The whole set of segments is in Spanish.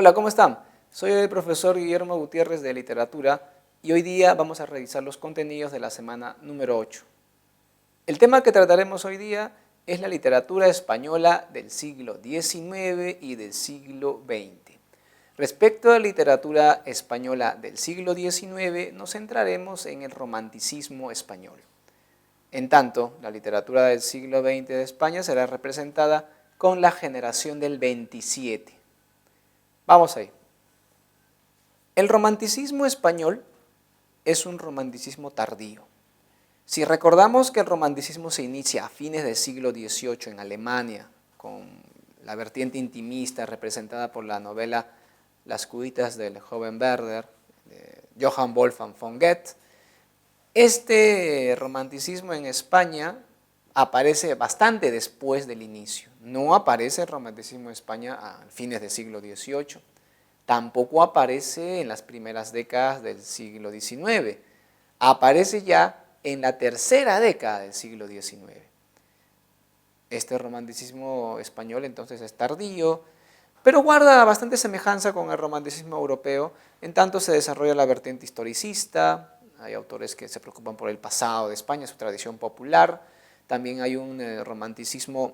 Hola, ¿cómo están? Soy el profesor Guillermo Gutiérrez de Literatura y hoy día vamos a revisar los contenidos de la semana número 8. El tema que trataremos hoy día es la literatura española del siglo XIX y del siglo XX. Respecto a la literatura española del siglo XIX, nos centraremos en el romanticismo español. En tanto, la literatura del siglo XX de España será representada con la generación del 27. Vamos ahí. El romanticismo español es un romanticismo tardío. Si recordamos que el romanticismo se inicia a fines del siglo XVIII en Alemania, con la vertiente intimista representada por la novela Las cuitas del joven Werther, de Johann Wolfgang von Goethe, este romanticismo en España aparece bastante después del inicio. No aparece el romanticismo en España a fines del siglo XVIII. Tampoco aparece en las primeras décadas del siglo XIX. Aparece ya en la tercera década del siglo XIX. Este romanticismo español entonces es tardío, pero guarda bastante semejanza con el romanticismo europeo, en tanto se desarrolla la vertiente historicista, hay autores que se preocupan por el pasado de España, su tradición popular, también hay un romanticismo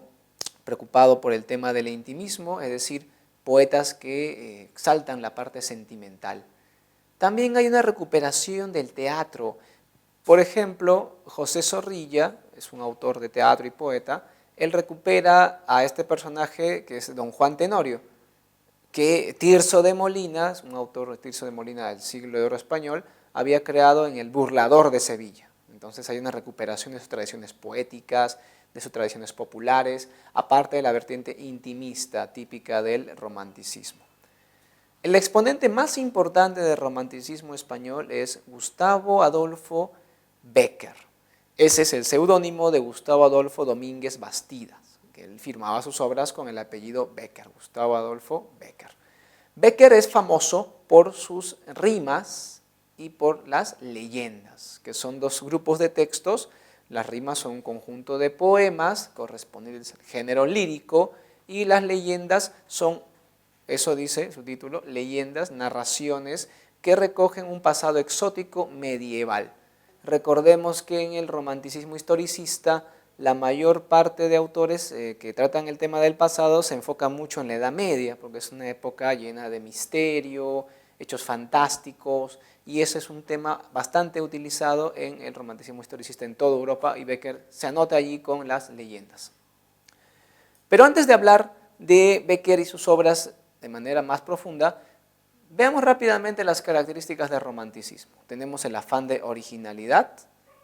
preocupado por el tema del intimismo, es decir, poetas que exaltan la parte sentimental. También hay una recuperación del teatro. Por ejemplo, José Zorrilla, es un autor de teatro y poeta, él recupera a este personaje que es don Juan Tenorio, que Tirso de Molina, un autor de Tirso de Molina del siglo de oro español, había creado en El Burlador de Sevilla. Entonces hay una recuperación de sus tradiciones poéticas, de sus tradiciones populares, aparte de la vertiente intimista típica del romanticismo. El exponente más importante del romanticismo español es Gustavo Adolfo Bécquer. Ese es el seudónimo de Gustavo Adolfo Domínguez Bastidas, que él firmaba sus obras con el apellido Bécquer, Gustavo Adolfo Bécquer. Bécquer es famoso por sus rimas y por las leyendas, que son dos grupos de textos. Las rimas son un conjunto de poemas correspondientes al género lírico y las leyendas son, eso dice su título, leyendas, narraciones que recogen un pasado exótico medieval. Recordemos que en el romanticismo historicista la mayor parte de autores que tratan el tema del pasado se enfocan mucho en la Edad Media, porque es una época llena de misterio, hechos fantásticos, y ese es un tema bastante utilizado en el romanticismo historicista en toda Europa, y Bécquer se anota allí con las leyendas. Pero antes de hablar de Bécquer y sus obras de manera más profunda, veamos rápidamente las características del romanticismo. Tenemos el afán de originalidad,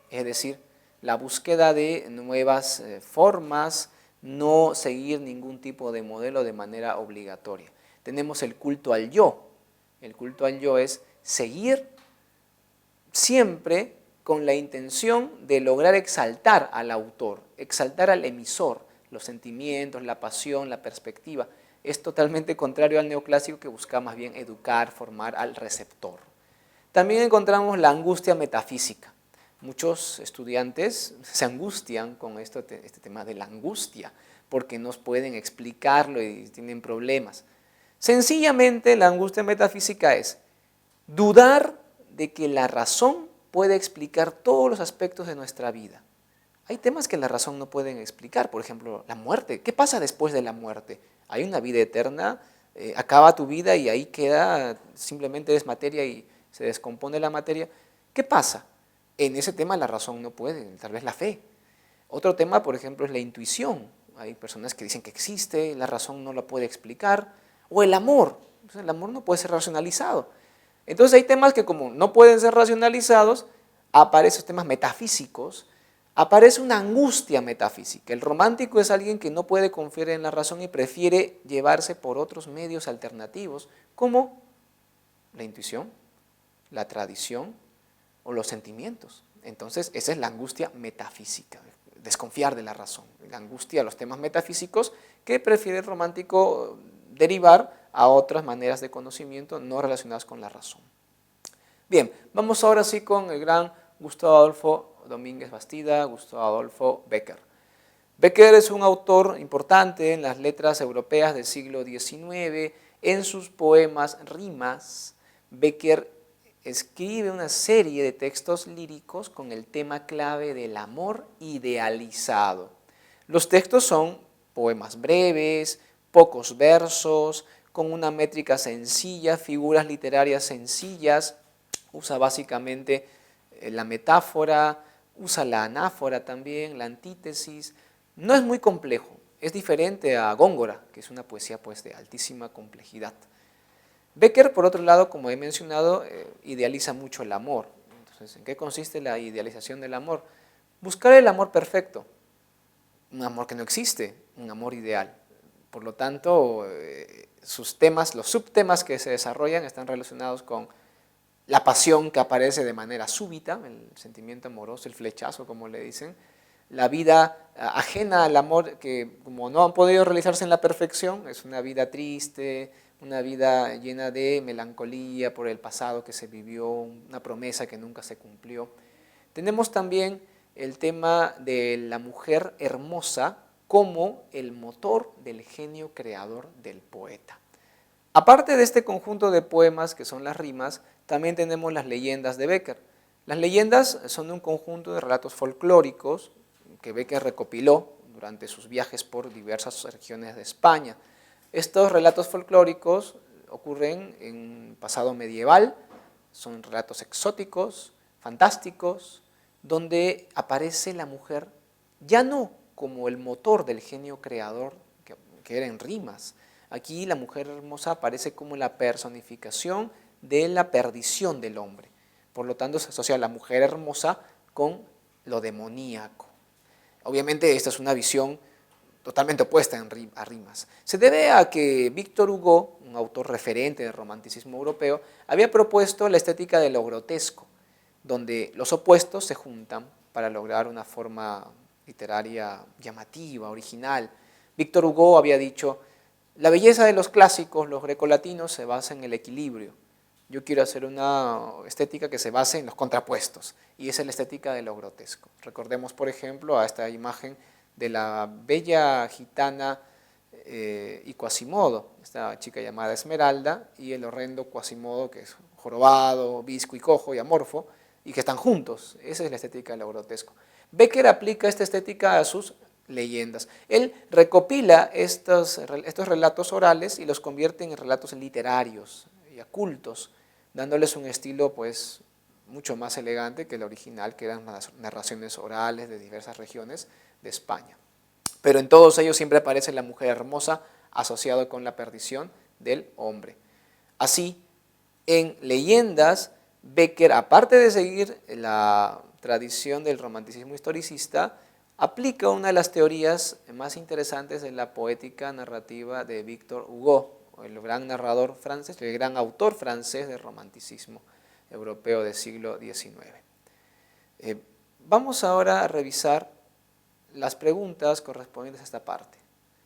es decir, la búsqueda de nuevas formas, no seguir ningún tipo de modelo de manera obligatoria. Tenemos el culto al yo. El culto al yo es seguir siempre con la intención de lograr exaltar al autor, exaltar al emisor, los sentimientos, la pasión, la perspectiva. Es totalmente contrario al neoclásico que busca más bien educar, formar al receptor. También encontramos la angustia metafísica. Muchos estudiantes se angustian con este tema de la angustia porque no pueden explicarlo y tienen problemas. Sencillamente la angustia metafísica es dudar de que la razón puede explicar todos los aspectos de nuestra vida. Hay temas que la razón no puede explicar, por ejemplo, la muerte. ¿Qué pasa después de la muerte? ¿Hay una vida eterna? ¿Acaba tu vida y ahí queda, simplemente es materia y se descompone la materia? ¿Qué pasa? En ese tema la razón no puede, tal vez la fe. Otro tema, por ejemplo, es la intuición. Hay personas que dicen que existe, la razón no la puede explicar. O el amor. El amor no puede ser racionalizado. Entonces hay temas que como no pueden ser racionalizados, aparecen temas metafísicos, aparece una angustia metafísica. El romántico es alguien que no puede confiar en la razón y prefiere llevarse por otros medios alternativos, como la intuición, la tradición o los sentimientos. Entonces, esa es la angustia metafísica, desconfiar de la razón. La angustia a los temas metafísicos que prefiere el romántico derivar a otras maneras de conocimiento no relacionadas con la razón. Bien, vamos ahora sí con el gran Gustavo Adolfo Domínguez Bastida, Gustavo Adolfo Bécquer. Bécquer es un autor importante en las letras europeas del siglo XIX, En sus poemas Rimas, Becker escribe una serie de textos líricos con el tema clave del amor idealizado. Los textos son poemas breves, pocos versos, con una métrica sencilla, figuras literarias sencillas, usa básicamente la metáfora, usa la anáfora también, la antítesis. No es muy complejo, es diferente a Góngora, que es una poesía pues, de altísima complejidad. Becker, por otro lado, como he mencionado, idealiza mucho el amor. Entonces, ¿en qué consiste la idealización del amor? Buscar el amor perfecto, un amor que no existe, un amor ideal. Por lo tanto, sus temas, los subtemas que se desarrollan están relacionados con la pasión que aparece de manera súbita, el sentimiento amoroso, el flechazo, como le dicen, la vida ajena al amor que como no han podido realizarse en la perfección, es una vida triste, una vida llena de melancolía por el pasado que se vivió, una promesa que nunca se cumplió. Tenemos también el tema de la mujer hermosa como el motor del genio creador del poeta. Aparte de este conjunto de poemas que son las rimas, también tenemos las leyendas de Becker. Las leyendas son un conjunto de relatos folclóricos que Becker recopiló durante sus viajes por diversas regiones de España. Estos relatos folclóricos ocurren en pasado medieval, son relatos exóticos, fantásticos, donde aparece la mujer ya no como el motor del genio creador que era en rimas. Aquí la mujer hermosa aparece como la personificación de la perdición del hombre. Por lo tanto, se asocia a la mujer hermosa con lo demoníaco. Obviamente esta es una visión totalmente opuesta a rimas. Se debe a que Víctor Hugo, un autor referente del romanticismo europeo, había propuesto la estética de lo grotesco, donde los opuestos se juntan para lograr una forma literaria llamativa, original. Víctor Hugo había dicho: la belleza de los clásicos, los grecolatinos, se basa en el equilibrio. Yo quiero hacer una estética que se base en los contrapuestos, y esa es la estética de lo grotesco. Recordemos, por ejemplo, a esta imagen de la bella gitana y Quasimodo, esta chica llamada Esmeralda, y el horrendo Quasimodo, que es jorobado, visco y cojo y amorfo, y que están juntos. Esa es la estética de lo grotesco. Becker aplica esta estética a sus leyendas. Él recopila estos relatos orales y los convierte en relatos literarios y cultos, dándoles un estilo pues mucho más elegante que el original, que eran las narraciones orales de diversas regiones de España. Pero en todos ellos siempre aparece la mujer hermosa asociado con la perdición del hombre. Así, en leyendas, Becker, aparte de seguir la tradición del romanticismo historicista, aplica una de las teorías más interesantes de la poética narrativa de Victor Hugo, el gran narrador francés, el gran autor francés del romanticismo europeo del siglo XIX. Vamos ahora a revisar las preguntas correspondientes a esta parte.